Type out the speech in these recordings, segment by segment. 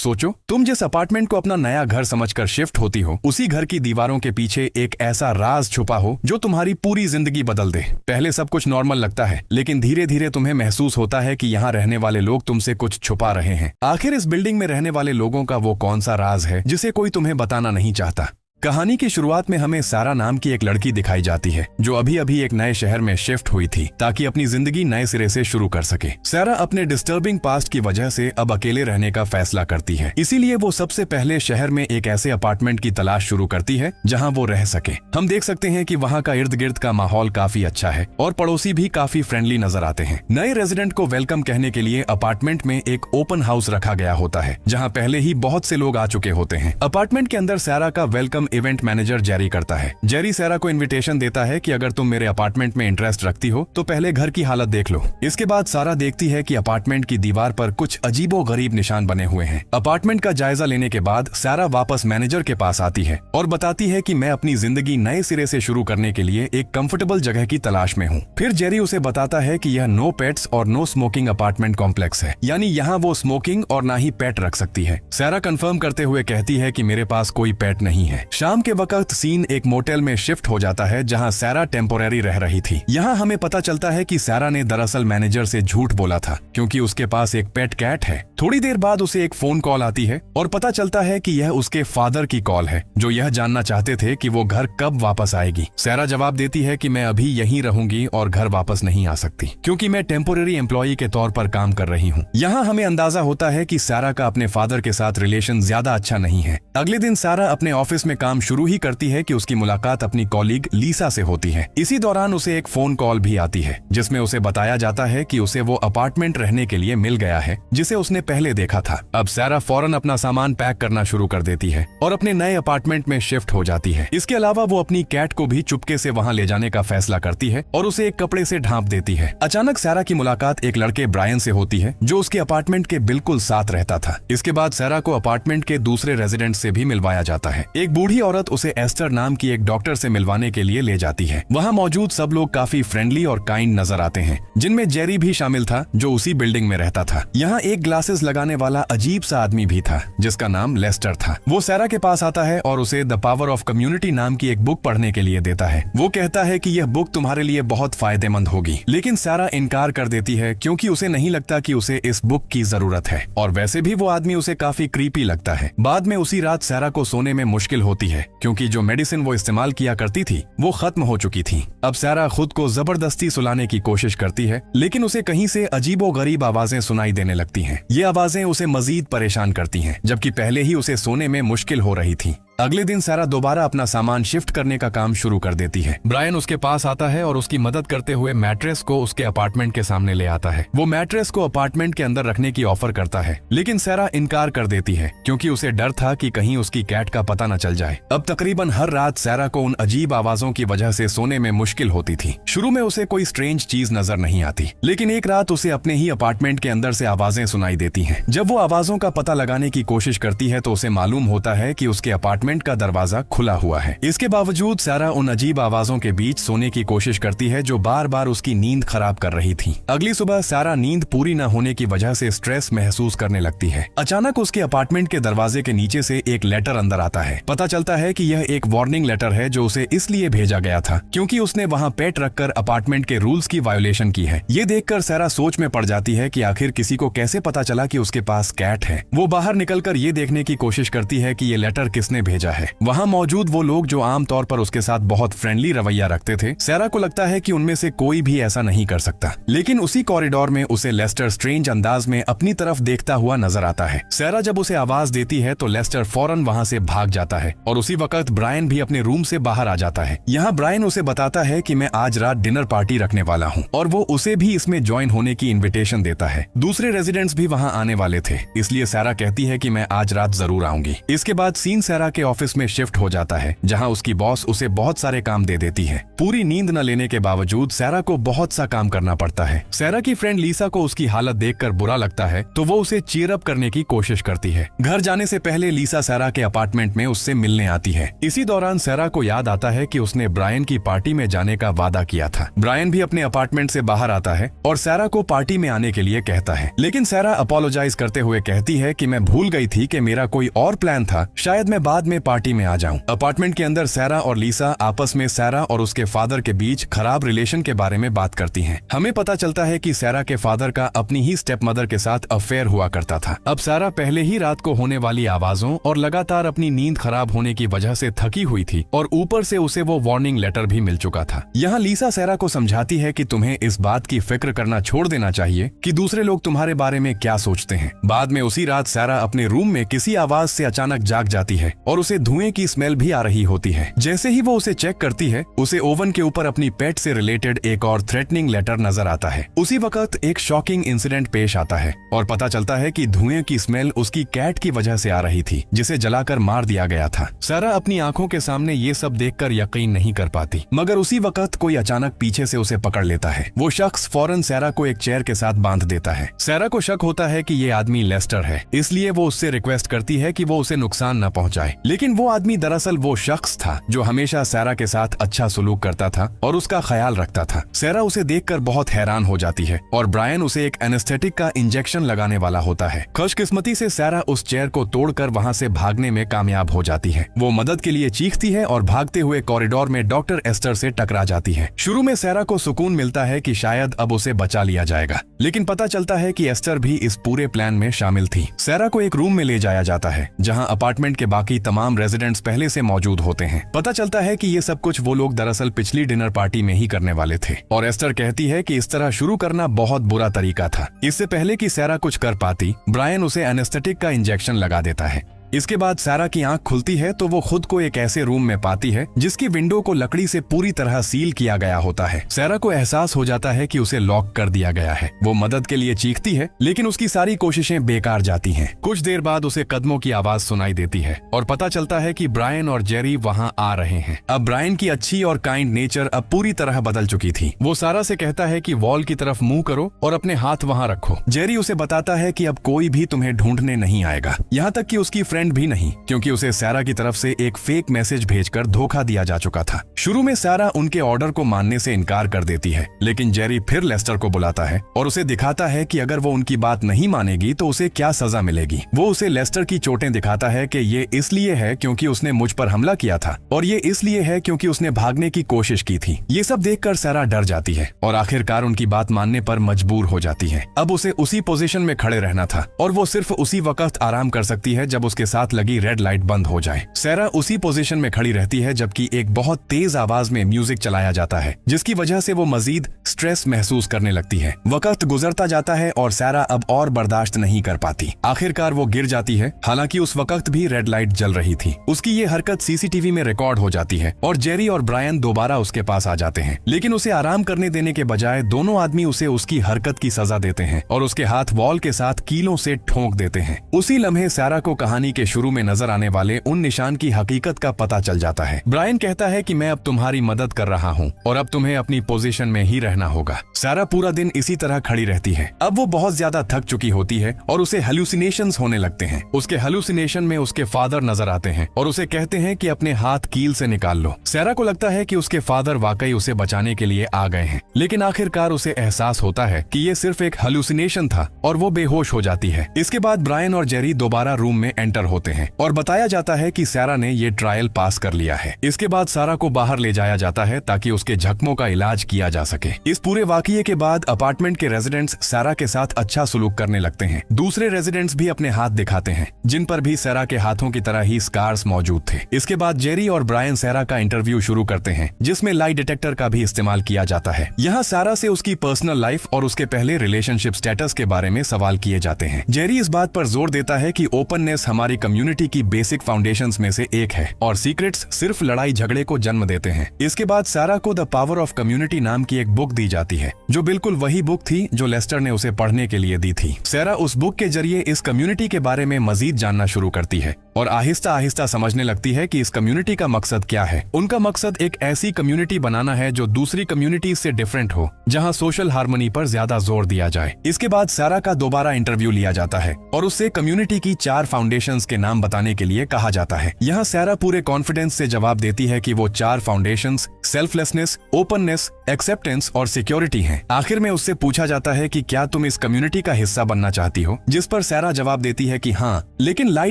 सोचो, तुम जिस अपार्टमेंट को अपना नया घर समझकर शिफ्ट होती हो, उसी घर की दीवारों के पीछे एक ऐसा राज छुपा हो जो तुम्हारी पूरी जिंदगी बदल दे। पहले सब कुछ नॉर्मल लगता है, लेकिन धीरे धीरे तुम्हें महसूस होता है कि यहाँ रहने वाले लोग तुमसे कुछ छुपा रहे हैं। आखिर इस बिल्डिंग में रहने वाले लोगों का वो कौन सा राज है जिसे कोई तुम्हें बताना नहीं चाहता। कहानी की शुरुआत में हमें सारा नाम की एक लड़की दिखाई जाती है जो अभी अभी एक नए शहर में शिफ्ट हुई थी ताकि अपनी जिंदगी नए सिरे से शुरू कर सके। सारा अपने डिस्टर्बिंग पास्ट की वजह से अब अकेले रहने का फैसला करती है, इसीलिए वो सबसे पहले शहर में एक ऐसे अपार्टमेंट की तलाश शुरू करती है जहां वो रह सके। हम देख सकते हैं कि वहां का इर्द गिर्द का माहौल काफी अच्छा है और पड़ोसी भी काफी फ्रेंडली नजर आते हैं। नए रेजिडेंट को वेलकम कहने के लिए अपार्टमेंट में एक ओपन हाउस रखा गया होता है जहाँ पहले ही बहुत से लोग आ चुके होते हैं। अपार्टमेंट के अंदर सारा का वेलकम इवेंट मैनेजर जेरी करता है। जेरी सारा को इनविटेशन देता है कि अगर तुम मेरे अपार्टमेंट में इंटरेस्ट रखती हो तो पहले घर की हालत देख लो। इसके बाद सारा देखती है कि अपार्टमेंट की दीवार पर कुछ अजीबोगरीब निशान बने हुए हैं। अपार्टमेंट का जायजा लेने के बाद सारा वापस मैनेजर के पास आती है और बताती है कि मैं अपनी जिंदगी नए सिरे से शुरू करने के लिए एक कंफर्टेबल जगह की तलाश में हूँ। फिर जेरी उसे बताता है कि यह नो पेट्स और नो स्मोकिंग अपार्टमेंट कॉम्प्लेक्स है, यानी यहाँ वो स्मोकिंग और ना ही पेट रख सकती है। सारा कंफर्म करते हुए कहती है कि मेरे पास कोई पेट नहीं है। शाम के वक्त सीन एक मोटेल में शिफ्ट हो जाता है जहां सारा टेम्पोरेरी रह रही थी। यहां हमें पता चलता है कि सारा ने दरअसल मैनेजर से झूठ बोला था क्योंकि उसके पास एक पेट कैट है। थोड़ी देर बाद उसे एक फोन कॉल आती है और पता चलता है कि यह उसके फादर की कॉल है जो यह जानना चाहते थे कि वो घर कब वापस आएगी। सारा जवाब देती है कि मैं अभी यहीं रहूंगी और घर वापस नहीं आ सकती क्योंकि मैं टेम्पोरेरी एम्प्लॉई के तौर पर काम कर रही हूँ। यहाँ हमें अंदाजा होता है कि सारा का अपने फादर के साथ रिलेशन ज्यादा अच्छा नहीं है। अगले दिन सारा अपने ऑफिस में काम शुरू ही करती है कि उसकी मुलाकात अपनी कॉलीग लीसा से होती है। इसी दौरान उसे एक फोन कॉल भी आती है जिसमें उसे बताया जाता है कि उसे वो अपार्टमेंट रहने के लिए मिल गया है जिसे उसने पहले देखा था। अब सारा फौरन अपना सामान पैक करना शुरू कर देती है और अपने नए अपार्टमेंट में शिफ्ट हो जाती है। इसके अलावा वो अपनी कैट को भी चुपके से वहाँ ले जाने का फैसला करती है और उसे एक कपड़े से ढांप देती है। अचानक सारा की मुलाकात एक लड़के ब्रायन से होती है जो उसके अपार्टमेंट के बिल्कुल साथ रहता था। इसके बाद सारा को अपार्टमेंट के दूसरे रेजिडेंट से भी मिलवाया जाता है। एक बूढ़ी औरत उसे एस्टर नाम की एक डॉक्टर से मिलवाने के लिए ले जाती है। वहाँ मौजूद सब लोग काफी फ्रेंडली और काइंड नजर आते हैं, जिनमें जेरी भी शामिल था जो उसी बिल्डिंग में रहता था। यहाँ एक ग्लासेस लगाने वाला अजीब सा आदमी भी था जिसका नाम लेस्टर था। वो सारा के पास आता है और उसे द पावर ऑफ कम्युनिटी नाम की एक बुक पढ़ने के लिए देता है। वो कहता है कि यह बुक तुम्हारे लिए बहुत फायदेमंद होगी, लेकिन सारा इनकार कर देती है क्योंकि उसे नहीं लगता कि उसे इस बुक की जरूरत है और वैसे भी वो आदमी उसे काफी क्रीपी लगता है। बाद में उसी रात सारा को सोने में मुश्किल होती है क्योंकि जो मेडिसिन वो इस्तेमाल किया करती थी वो खत्म हो चुकी थी। अब सारा खुद को जबरदस्ती सुलाने की कोशिश करती है, लेकिन उसे कहीं से अजीबोगरीब आवाजें सुनाई देने लगती हैं। ये आवाजें उसे मजीद परेशान करती हैं, जबकि पहले ही उसे सोने में मुश्किल हो रही थी। अगले दिन सारा दोबारा अपना सामान शिफ्ट करने का काम शुरू कर देती है। ब्रायन उसके पास आता है और उसकी मदद करते हुए मैट्रेस को उसके अपार्टमेंट के सामने ले आता है। वो मैट्रेस को अपार्टमेंट के अंदर रखने की ऑफर करता है, लेकिन सारा इनकार कर देती है क्योंकि उसे डर था कि कहीं उसकी कैट का पता न चल जाए। अब तकरीबन हर रात सारा को उन अजीब आवाजों की वजह से सोने में मुश्किल होती थी। शुरू में उसे कोई स्ट्रेंज चीज नजर नहीं आती, लेकिन एक रात उसे अपने ही अपार्टमेंट के अंदर से आवाजें सुनाई देती हैं। जब वो आवाजों का पता लगाने की कोशिश करती है तो उसे मालूम होता है कि उसके अपार्टमेंट का दरवाजा खुला हुआ है। इसके बावजूद सारा उन अजीब आवाजों के बीच सोने की कोशिश करती है जो बार बार उसकी नींद खराब कर रही थी। अगली सुबह सारा नींद पूरी न होने की वजह से स्ट्रेस महसूस करने लगती है। अचानक उसके अपार्टमेंट के दरवाजे के नीचे से एक लेटर अंदर आता है। पता चलता है कि यह एक वार्निंग लेटर है जो उसे इसलिए भेजा गया था क्योंकि उसने वहाँ पेट रखकर अपार्टमेंट के रूल्स की वायोलेशन की है। ये देखकर सारा सोच में पड़ जाती है कि आखिर किसी को कैसे पता चला कि उसके पास कैट है। वो बाहर निकलकर ये देखने की कोशिश करती है कि ये लेटर किसने भेजा है। वहाँ मौजूद वो लोग जो आमतौर पर उसके साथ बहुत फ्रेंडली रवैया रखते थे, सारा को लगता है कि उनमें से कोई भी ऐसा नहीं कर सकता। लेकिन उसी कॉरिडोर में उसे लेस्टर स्ट्रेंज अंदाज में अपनी तरफ देखता हुआ नजर आता है। सारा जब उसे आवाज देती है तो लेस्टर फौरन वहाँ से भाग जाता है और उसी वक्त ब्रायन भी अपने रूम से बाहर आ जाता है। यहाँ ब्रायन उसे बताता है कि मैं आज रात डिनर पार्टी रखने वाला हूँ और वो उसे भी इसमें ज्वाइन होने की इन्विटेशन देता है। दूसरे रेजिडेंट्स भी वहाँ आने वाले थे, इसलिए सारा कहती है कि मैं आज रात जरूर आऊंगी। इसके बाद सीन सारा के ऑफिस में शिफ्ट हो जाता है, जहां उसकी बॉस उसे बहुत सारे काम दे देती है। पूरी नींद न लेने के बावजूद सैरा को बहुत सा काम करना पड़ता है। सैरा की फ्रेंड लीसा को उसकी हालत देखकर बुरा लगता है, तो वो उसे चीयर अप करने की कोशिश करती है। घर जाने से पहले लीसा सैरा के अपार्टमेंट में उससे मिलने आती है। इसी दौरान सैरा को याद आता है कि उसने ब्रायन की पार्टी में जाने का वादा किया था। ब्रायन भी अपने अपार्टमेंट से बाहर आता है और सैरा को पार्टी में आने के लिए कहता है, लेकिन सैरा अपोलोजाइज करते हुए कहती है कि मैं भूल गई थी कि मेरा कोई और प्लान था, शायद मैं बाद में पार्टी में आ जाऊं। अपार्टमेंट के अंदर सैरा और लीसा आपस में सैरा और उसके फादर के बीच खराब रिलेशन के बारे में बात करती हैं। हमें पता चलता है कि सैरा के फादर का अपनी ही स्टेप मदर के साथ अफेयर हुआ करता था। अब सैरा पहले ही रात को होने वाली आवाजों और लगातार अपनी नींद खराब होने की वजह से थकी हुई थी और ऊपर से उसे वो वार्निंग लेटर भी मिल चुका था। यहाँ लीसा सैरा को समझाती है कि तुम्हें इस बात की फिक्र करना छोड़ देना चाहिए कि दूसरे लोग तुम्हारे बारे में क्या सोचते हैं। बाद में उसी रात सैरा अपने रूम में किसी आवाज से अचानक जाग जाती है और उसे धुएं की स्मेल भी आ रही होती है। जैसे ही वो उसे चेक करती है, उसे ओवन के ऊपर अपनी पेट से रिलेटेड एक और थ्रेटनिंग लेटर नजर आता है। उसी वक्त एक शॉकिंग इंसिडेंट पेश आता है और पता चलता है कि धुएं की स्मेल उसकी कैट की वजह से आ रही थी, जिसे जलाकर मार दिया गया था। सैरा अपनी आंखों के सामने ये सब देखकर यकीन नहीं कर पाती, मगर उसी वक्त कोई अचानक पीछे से उसे पकड़ लेता है। वो शख्स फौरन सैरा को एक चेयर के साथ बांध देता है। सैरा को शक होता है कि ये आदमी लेस्टर है, इसलिए वो उससे रिक्वेस्ट करती है कि वो उसे नुकसान न पहुंचाए। लेकिन वो आदमी दरअसल वो शख्स था जो हमेशा सैरा के साथ अच्छा सलूक करता था और उसका ख्याल रखता था। सैरा उसे देखकर बहुत हैरान हो जाती है और ब्रायन उसे एक एनेस्थेटिक का इंजेक्शन लगाने वाला होता है। खुशकिस्मती से सैरा उस चेयर को तोड़कर वहां से भागने में कामयाब हो जाती है। वो मदद के लिए चीखती है और भागते हुए कॉरिडोर में डॉक्टर एस्टर से टकरा जाती है। शुरू में सैरा को सुकून मिलता है कि शायद अब उसे बचा लिया जाएगा, लेकिन पता चलता है कि एस्टर भी इस पूरे प्लान में शामिल थी। सैरा को एक रूम में ले जाया जाता है जहां अपार्टमेंट के बाकी तमाम रेजिडेंट्स पहले से मौजूद होते हैं। पता चलता है कि ये सब कुछ वो लोग दरअसल पिछली डिनर पार्टी में ही करने वाले थे और एस्टर कहती है कि इस तरह शुरू करना बहुत बुरा तरीका था। इससे पहले कि सैरा कुछ कर पाती, ब्रायन उसे एनेस्थेटिक का इंजेक्शन लगा देता है। इसके बाद सैरा की आंख खुलती है तो वो खुद को एक ऐसे रूम में पाती है जिसकी विंडो को लकड़ी से पूरी तरह सील किया गया होता है। सैरा को एहसास हो जाता है कि उसे लॉक कर दिया गया है। वो मदद के लिए चीखती है, लेकिन उसकी सारी कोशिशें बेकार जाती हैं। कुछ देर बाद उसे कदमों की आवाज सुनाई देती है और पता चलता है कि ब्रायन और जेरी वहाँ आ रहे हैं। अब ब्रायन की अच्छी और काइंड नेचर अब पूरी तरह बदल चुकी थी। वो सारा से कहता है कि वॉल की तरफ मुंह करो और अपने हाथ वहाँ रखो। जेरी उसे बताता है कि अब कोई भी तुम्हें ढूंढने नहीं आएगा, यहाँ तक कि उसकी फ्रेंड भी नहीं, क्योंकि उसे सैरा की तरफ से एक फेक मैसेज भेजकर धोखा दिया जा चुका था। शुरू में सैरा उनके ऑर्डर को मानने से इनकार कर देती है, लेकिन जेरी फिर लेस्टर को बुलाता है और उसे दिखाता है कि अगर वो उनकी बात नहीं मानेगी तो उसे क्या सजा मिलेगी। वो उसे लेस्टर की चोटें दिखाता है कि ये इसलिए है क्योंकि उसने मुझ पर हमला किया था और ये इसलिए है क्योंकि उसने भागने की कोशिश की थी। ये सब देखकर सैरा डर जाती है और आखिरकार उनकी बात मानने पर मजबूर हो जाती है। अब उसे उसी पोजीशन में खड़े रहना था और वो सिर्फ उसी वक्त आराम कर सकती है जब उसके साथ लगी रेड लाइट बंद हो जाए। सैरा उसी पोजीशन में खड़ी रहती है जबकि एक बहुत तेज आवाज में म्यूजिक चलाया जाता है, जिसकी वजह से वो मजीद स्ट्रेस महसूस करने लगती है। वक्त गुजरता जाता है और सैरा अब और बर्दाश्त नहीं कर पाती। आखिरकार वो गिर जाती है, हालांकि उस वक्त भी रेड लाइट जल रही थी। उसकी ये हरकत सीसीटीवी में रिकॉर्ड हो जाती है और जेरी और ब्रायन दोबारा उसके पास आ जाते हैं, लेकिन उसे आराम करने देने के बजाय दोनों आदमी उसे उसकी हरकत की सजा देते हैं और उसके हाथ वॉल के साथ कीलों से ठोंक देते हैं। उसी लम्हे सैरा को कहानी के शुरू में नजर आने वाले उन निशान की हकीकत का पता चल जाता है। ब्रायन कहता है कि मैं अब तुम्हारी मदद कर रहा हूँ और अब तुम्हें अपनी पोजीशन में ही रहना होगा। सैरा पूरा दिन इसी तरह खड़ी रहती है। अब वो बहुत ज्यादा थक चुकी होती है और उसे हेलुसिनेशंस होने लगते हैं। उसके हेलुसिनेशन में उसके फादर नजर आते हैं और उसे कहते हैं कि अपने हाथ कील से निकाल लो। सैरा को लगता है कि उसके फादर वाकई उसे बचाने के लिए आ गए हैं, लेकिन आखिरकार उसे एहसास होता है कि ये सिर्फ एक हेलुसिनेशन था और वो बेहोश हो जाती है। इसके बाद ब्रायन और जेरी दोबारा रूम में एंटर होते हैं और बताया जाता है कि सैरा ने ये ट्रायल पास कर लिया है। इसके बाद सैरा को बाहर ले जाया जाता है ताकि उसके जख्मों का इलाज किया जा सके। इस पूरे वाकये के बाद अपार्टमेंट के रेजिडेंट्स सैरा के साथ अच्छा सलूक करने लगते हैं। दूसरे रेजिडेंट्स भी अपने हाथ दिखाते हैं, जिन पर भी सैरा के हाथों की तरह ही स्कार्स मौजूद थे। इसके बाद जेरी और ब्रायन सैरा का इंटरव्यू शुरू करते हैं, जिसमें लाई डिटेक्टर का भी इस्तेमाल किया जाता है। यहाँ सैरा से उसकी पर्सनल लाइफ और उसके पहले रिलेशनशिप स्टेटस के बारे में सवाल किए जाते हैं। जेरी इस बात पर जोर देता है कि ओपननेस हमारी कम्युनिटी की बेसिक फाउंडेशंस में से एक है और सीक्रेट्स सिर्फ लड़ाई झगड़े को जन्म देते हैं। इसके बाद सैरा को द पावर ऑफ कम्युनिटी नाम की एक बुक दी जाती है, जो बिल्कुल वही बुक थी जो लेस्टर ने उसे पढ़ने के लिए दी थी। सैरा उस बुक के जरिए इस कम्युनिटी के बारे में मजीद जानना शुरू करती है और आहिस्ता आहिस्ता समझने लगती है कि इस कम्युनिटी का मकसद क्या है। उनका मकसद एक ऐसी कम्युनिटी बनाना है जो दूसरी कम्युनिटी से डिफरेंट हो, जहां सोशल हार्मनी पर ज्यादा जोर दिया जाए। इसके बाद सारा का दोबारा इंटरव्यू लिया जाता है और उससे कम्युनिटी की 4 फाउंडेशंस के नाम बताने के लिए कहा जाता है। यहाँ सारा पूरे कॉन्फिडेंस से जवाब देती है कि वो 4 फाउंडेशंस सेल्फलेसनेस, ओपननेस, एक्सेप्टेंस और सिक्योरिटी हैं। आखिर में उससे पूछा जाता है कि क्या तुम इस कम्युनिटी का हिस्सा बनना चाहती हो, जिस पर सारा जवाब देती है कि हाँ, लेकिन लाई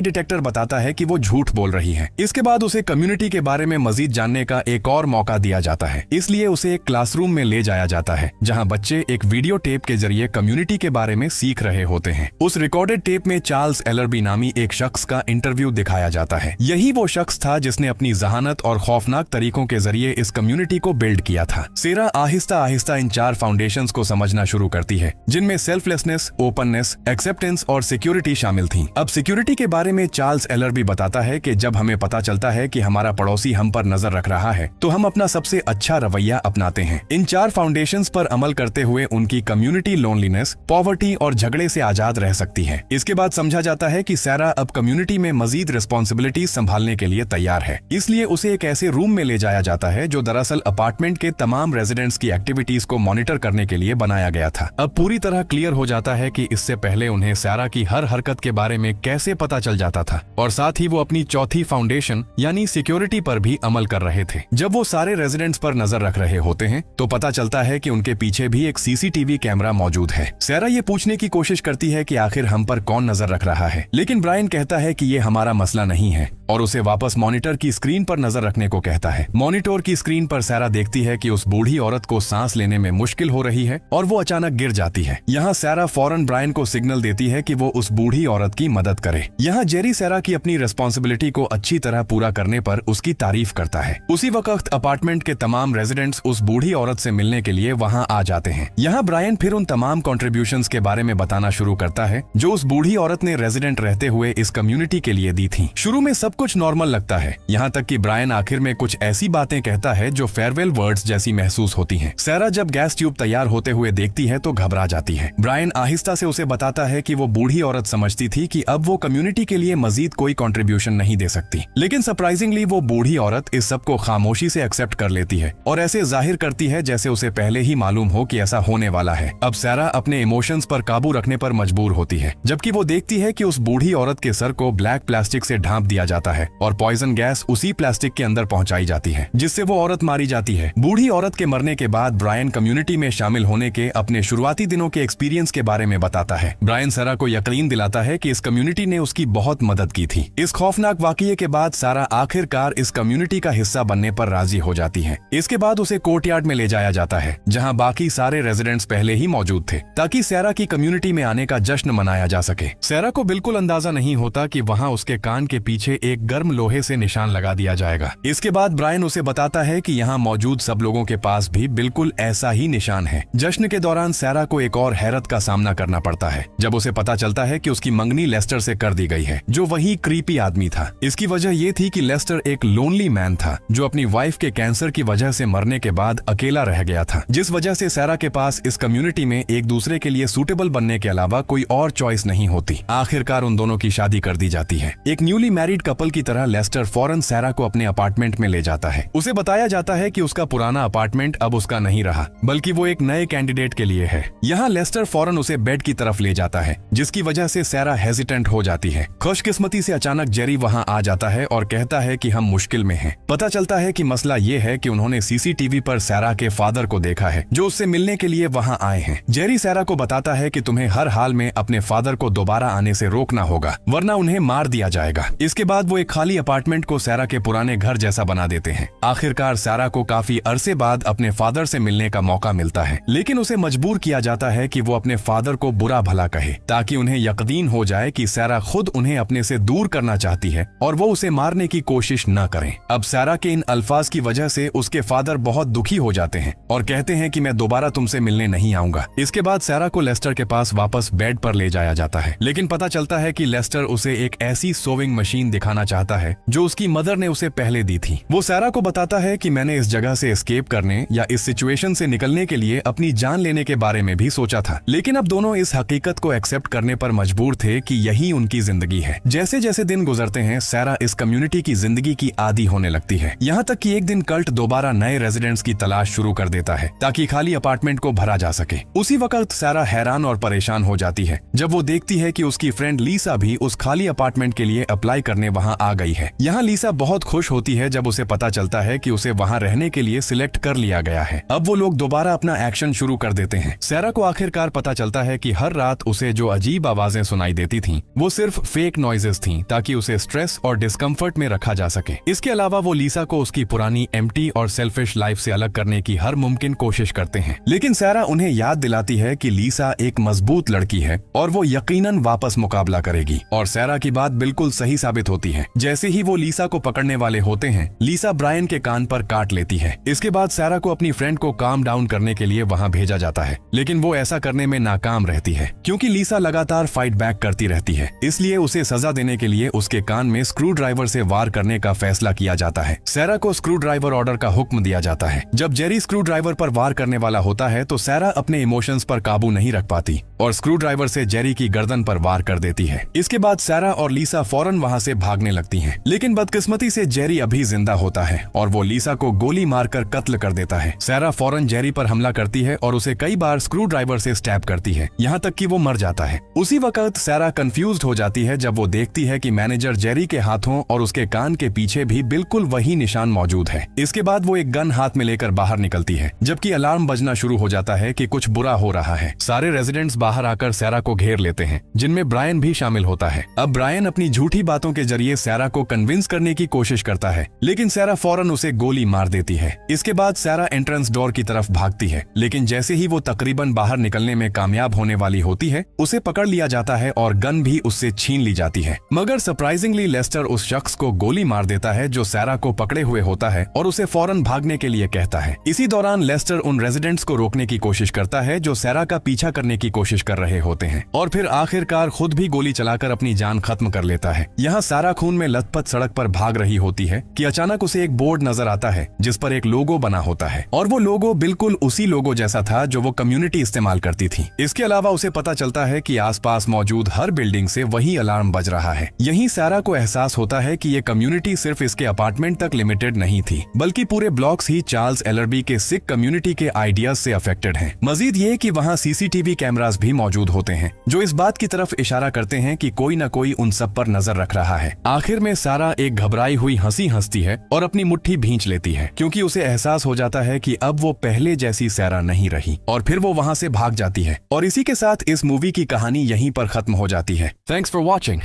डिटेक्टर बताता है कि वो झूठ बोल रही है। इसके बाद उसे कम्युनिटी के बारे में मजीद जानने का एक और मौका दिया जाता है, इसलिए उसे एक क्लासरूम में ले जाया जाता है जहाँ बच्चे एक वीडियो टेप के जरिए कम्युनिटी के बारे में सीख रहे होते हैं। उस रिकॉर्डेड टेप में चार्ल्स एलरबी नामी एक शख्स का इंटरव्यू दिखाया जाता है। यही वो शख्स था जिसने अपनी जहानत और खौफनाक तरीकों के जरिए इस कम्युनिटी को बिल्ड किया था। सेरा आहिस्ता आहिस्ता इन 4 फाउंडेशंस को समझना शुरू करती है, जिनमें सेल्फलेसनेस, ओपननेस, एक्सेप्टेंस और सिक्योरिटी शामिल थी। अब सिक्योरिटी के बारे में चार्ल्स एलरबी बताता है कि जब हमें पता चलता है कि हमारा पड़ोसी हम पर नजर रख रहा है, तो हम अपना सबसे अच्छा रवैया अपनाते हैं। इन 4 फाउंडेशंस पर अमल करते हुए उनकी कम्युनिटी लोनलीनेस, पॉवर्टी और झगड़े से आजाद रह सकती है। इसके बाद समझा जाता है कि सारा अब कम्युनिटी में मजीद रिस्पॉन्सिबिलिटीज संभालने के लिए तैयार है, इसलिए उसे एक ऐसे रूम में ले जाया जाता है जो दरअसल अपार्टमेंट के तमाम रेजिडेंट्स की एक्टिविटीज को मॉनिटर करने के लिए बनाया गया था। अब पूरी तरह क्लियर हो जाता है कि इससे पहले उन्हें सारा की हर हरकत के बारे में कैसे पता चल जाता था, और साथ ही वो अपनी चौथी फाउंडेशन यानी सिक्योरिटी पर भी अमल कर रहे थे। जब वो सारे रेजिडेंट्स पर नजर रख रहे होते हैं तो पता चलता है कि उनके पीछे भी एक सीसीटीवी कैमरा मौजूद है। सारा ये पूछने की कोशिश करती है कि आखिर हम पर कौन नजर रख रहा है, लेकिन ब्रायन कहता है कि ये हमारा मसला नहीं है और उसे वापस मॉनिटर की स्क्रीन पर नजर रखने को कहता है। मॉनिटर की स्क्रीन पर सारा देखती है कि उस बूढ़ी औरत को सांस लेने में मुश्किल हो रही है और वो अचानक गिर जाती है। यहाँ सारा फौरन ब्रायन को सिग्नल देती है कि वो उस बूढ़ी औरत की मदद करे। यहाँ जेरी सारा की अपनी रिस्पॉन्सिबिलिटी को अच्छी तरह पूरा करने पर उसकी तारीफ करता है। उसी वक्त अपार्टमेंट के तमाम रेजिडेंट्स उस बूढ़ी औरत से मिलने के लिए वहाँ आ जाते हैं। यहाँ ब्रायन फिर उन तमाम कॉन्ट्रीब्यूशंस के बारे में बताना शुरू करता है जो उस बूढ़ी औरत ने रेजिडेंट रहते हुए इस कम्युनिटी के लिए दी थी। शुरू में सब कुछ नॉर्मल लगता है, यहाँ तक कि ब्रायन आखिर में कुछ ऐसी बातें कहता है जो फेयरवेल वर्ड्स जैसी महसूस होती हैं। सारा जब गैस ट्यूब तैयार होते हुए देखती है तो घबरा जाती है। ब्रायन आहिस्ता से उसे बताता है कि वो बूढ़ी औरत समझती थी कि अब वो कम्युनिटी के लिए मजीद कोई कंट्रीब्यूशन नहीं दे सकती, लेकिन सरप्राइजिंगली वो बूढ़ी औरत इस सब को खामोशी से एक्सेप्ट कर लेती है और ऐसे जाहिर करती है जैसे उसे पहले ही मालूम हो कि ऐसा होने वाला है। अब सारा अपने इमोशंस पर काबू रखने पर मजबूर होती है, जबकि वो देखती है कि उस बूढ़ी औरत के सर को ब्लैक प्लास्टिक से ढांप दिया जाता है और पॉइजन गैस उसी प्लास्टिक के अंदर पहुंचाई जाती है, जिससे वो औरत मारी जाती है। बूढ़ी औरत के मरने के बाद ब्रायन कम्युनिटी में शामिल होने के अपने शुरुआती दिनों के एक्सपीरियंस के बारे में बताता है। ब्रायन सारा को यकीन दिलाता है कि इस कम्युनिटी ने उसकी बहुत मदद की थी। इस खौफनाक वाकये के बाद सारा आखिरकार इस कम्युनिटी का हिस्सा बनने पर राजी हो जाती है। इसके बाद उसे कोर्टयार्ड में ले जाया जाता है जहां बाकी सारे रेजिडेंट्स पहले ही मौजूद थे, ताकि सारा की कम्युनिटी में आने का जश्न मनाया जा सके। सारा को बिल्कुल अंदाजा नहीं होता कि वहां उसके कान के पीछे एक गर्म लोहे से निशान लगा दिया जाएगा। इसके बाद ब्रायन उसे बताता है कि यहाँ मौजूद सब लोगों के पास भी बिल्कुल ऐसा ही निशान है। जश्न के दौरान सारा को एक और हैरत का सामना करना पड़ता है जब उसे पता चलता है कि उसकी मंगनी लेस्टर से कर दी गई है, जो वही क्रीपी आदमी था। इसकी वजह ये थी कि लेस्टर एक लोनली मैन था जो अपनी वाइफ के कैंसर की वजह से मरने के बाद अकेला रह गया था, जिस वजह से सारा के पास इस कम्युनिटी में एक दूसरे के लिए सूटेबल बनने के अलावा कोई और चॉइस नहीं होती। आखिरकार उन दोनों की शादी कर दी जाती है। एक न्यूली मैरिड कपल की तरह लेस्टर फौरन सारा को अपने अपार्टमेंट में ले जाता है। उसे बताया जाता है कि उसका पुराना अपार्टमेंट अब उसका नहीं रहा, बल्कि वो एक नए कैंडिडेट के लिए है। यहाँ लेस्टर फौरन उसे बेड की तरफ ले जाता है, जिसकी वजह से सारा हेजिटेंट हो जाती है। खुशकिस्मती से अचानक जेरी वहाँ आ जाता है और कहता है कि हम मुश्किल में हैं। पता चलता है कि मसला ये है कि उन्होंने सीसीटीवी पर सारा के फादर को देखा है जो उससे मिलने के लिए वहाँ आए हैं। जेरी सारा को बताता है कि तुम्हें हर हाल में अपने फादर को दोबारा आने से रोकना होगा, वरना उन्हें मार दिया जाएगा। इसके बाद वो एक खाली अपार्टमेंट को सारा के पुराने घर जैसा बना देते हैं। आखिरकार सारा को काफी अरसे बाद अपने फादर से मिलने का मौका मिलता है, लेकिन उसे मजबूर किया जाता है कि वो अपने फादर को बुरा भला कहे, ताकि उन्हें यकीन हो जाए कि सारा खुद उन्हें अपने से दूर करना चाहती है और वो उसे मारने की कोशिश न करें। अब सारा के इन अल्फाज की वजह से उसके फादर बहुत दुखी हो जाते हैं और कहते हैं कि मैं दोबारा तुमसे मिलने नहीं आऊंगा। इसके बाद सारा को लेस्टर के पास वापस बेड पर ले जाया जाता है, लेकिन पता चलता है कि लेस्टर उसे एक ऐसी सोविंग मशीन दिखाना चाहता है जो उसकी मदर ने उसे पहले दी थी। वो सारा को बताता है कि मैंने इस जगह से एस्केप करने या इस सिचुएशन से निकलने के लिए अपनी जान लेने के बारे में भी सोचा था, लेकिन अब दोनों इस हकीकत को एक्सेप्ट करने पर मजबूर थे कि यही उनकी जिंदगी है। जैसे जैसे जैसे दिन गुजरते हैं सैरा इस कम्युनिटी की जिंदगी की आदी होने लगती है। यहाँ तक कि एक दिन कल्ट दोबारा नए रेजिडेंट्स की तलाश शुरू कर देता है ताकि खाली अपार्टमेंट को भरा जा सके। उसी वक्त सैरा हैरान और परेशान हो जाती है जब वो देखती है कि उसकी फ्रेंड लीसा भी उस खाली अपार्टमेंट के लिए अप्लाई करने वहाँ आ गई है। यहाँ लीसा बहुत खुश होती है जब उसे पता चलता है कि उसे वहाँ रहने के लिए सिलेक्ट कर लिया गया है। अब वो लोग दोबारा अपना एक्शन शुरू कर देते हैं। सैरा को आखिरकार पता चलता है कि हर रात उसे जो अजीब आवाजें सुनाई देती थीं, वो सिर्फ फेक नॉइजेस थीं ताकि उसे स्ट्रेस और डिस्कम्फर्ट में रखा जा सके। इसके अलावा वो लीसा को उसकी पुरानी एम्प्टी और सेल्फिश लाइफ से अलग करने की हर मुमकिन कोशिश करते हैं, लेकिन सैरा उन्हें याद दिलाती है कि लीसा एक मजबूत लड़की है और वो यकीनन वापस मुकाबला करेगी। और सैरा की बात बिल्कुल सही साबित होती है। जैसे ही वो लीसा को पकड़ने वाले होते हैं, लीसा ब्रायन के कान पर काट लेती है। इसके बाद सैरा को अपनी फ्रेंड को काम डाउन करने के लिए वहाँ भेजा जाता है, लेकिन वो ऐसा करने में नाकाम रहती है क्योंकि लीसा लगातार फाइट बैक करती रहती है। इसलिए उसे सजा देने के लिए उसके कान में स्क्रू ड्राइवर से वार करने का फैसला किया जाता है। सैरा को स्क्रू ड्राइवर ऑर्डर का हुक्म दिया जाता है। जब जेरी स्क्रू ड्राइवर पर वार करने वाला होता है तो सैरा अपने इमोशंस पर काबू नहीं रख पाती और स्क्रू ड्राइवर से जेरी की गर्दन पर वार कर देती है। इसके बाद सैरा और लीसा फौरन वहाँ से भागने लगती हैं, लेकिन बदकिस्मती से जेरी अभी जिंदा होता है और वो लीसा को गोली मारकर कत्ल कर देता है। सैरा फौरन जेरी पर हमला करती है और उसे कई बार स्क्रू ड्राइवर से स्टैब करती है, यहाँ तक कि वो मर जाता है। उसी वक्त सैरा कंफ्यूज्ड हो जाती है जब वो देखती है कि मैनेजर जेरी के हाथों और उसके कान के पीछे भी बिल्कुल वही निशान मौजूद है। इसके बाद वो एक गन हाथ में लेकर बाहर निकलती है, जबकि अलार्म बजना शुरू हो जाता है कि कुछ बुरा हो रहा है। सारे रेजिडेंट्स बाहर आकर सैरा को घेर लेते हैं, जिनमें ब्रायन भी शामिल होता है। अब ब्रायन अपनी झूठी बातों के जरिए सैरा को कन्विंस करने की कोशिश करता है, लेकिन सैरा फौरन उसे गोली मार देती है। इसके बाद सैरा एंट्रेंस डोर की तरफ भागती है, लेकिन जैसे ही वो तकरीबन बाहर निकलने में कामयाब होने वाली होती है, उसे पकड़ लिया जाता है और गन भी उससे छीन ली जाती है। मगर सरप्राइजिंगली लेस्टर उस शख्स को गोली मार देता है जो सैरा को पकड़े हुए होता है और उसे फौरन भागने के लिए कहता है। इसी दौरान लेस्टर उन रेजिडेंट्स को रोकने की कोशिश करता है जो सैरा का पीछा करने की कोशिश कर रहे होते हैं और फिर आखिरकार खुद भी गोली चलाकर अपनी जान खत्म कर लेता है। यहाँ सारा खून में लथपथ सड़क पर भाग रही होती है कि अचानक उसे एक बोर्ड नजर आता है जिस पर एक लोगो बना होता है और वो लोगो बिल्कुल उसी लोगो जैसा था जो वो कम्युनिटी इस्तेमाल करती थी। इसके अलावा उसे पता चलता है कि आसपास मौजूद हर बिल्डिंग से वही अलार्म बज रहा है। यहीं सारा को एहसास होता है कि ये कम्युनिटी सिर्फ इसके अपार्टमेंट तक लिमिटेड नहीं थी, बल्कि पूरे ब्लॉक्स ही चार्ल्स एलरबी के सिख कम्युनिटी के आइडियाज से अफेक्टेड हैं। मजीद ये कि वहाँ सीसीटीवी कैमरास भी मौजूद होते हैं जो इस बात की तरफ इशारा करते हैं कि कोई न कोई उन सब पर नजर रख रहा है। आखिर में सारा एक घबराई हुई हंसी हंसती है और अपनी मुट्ठी भींच लेती है क्योंकि उसे एहसास हो जाता है कि अब वो पहले जैसी सैरा नहीं रही और फिर वो वहाँ से भाग जाती है। और इसी के साथ इस मूवी की कहानी यहीं पर खत्म हो जाती है। Thanks for watching.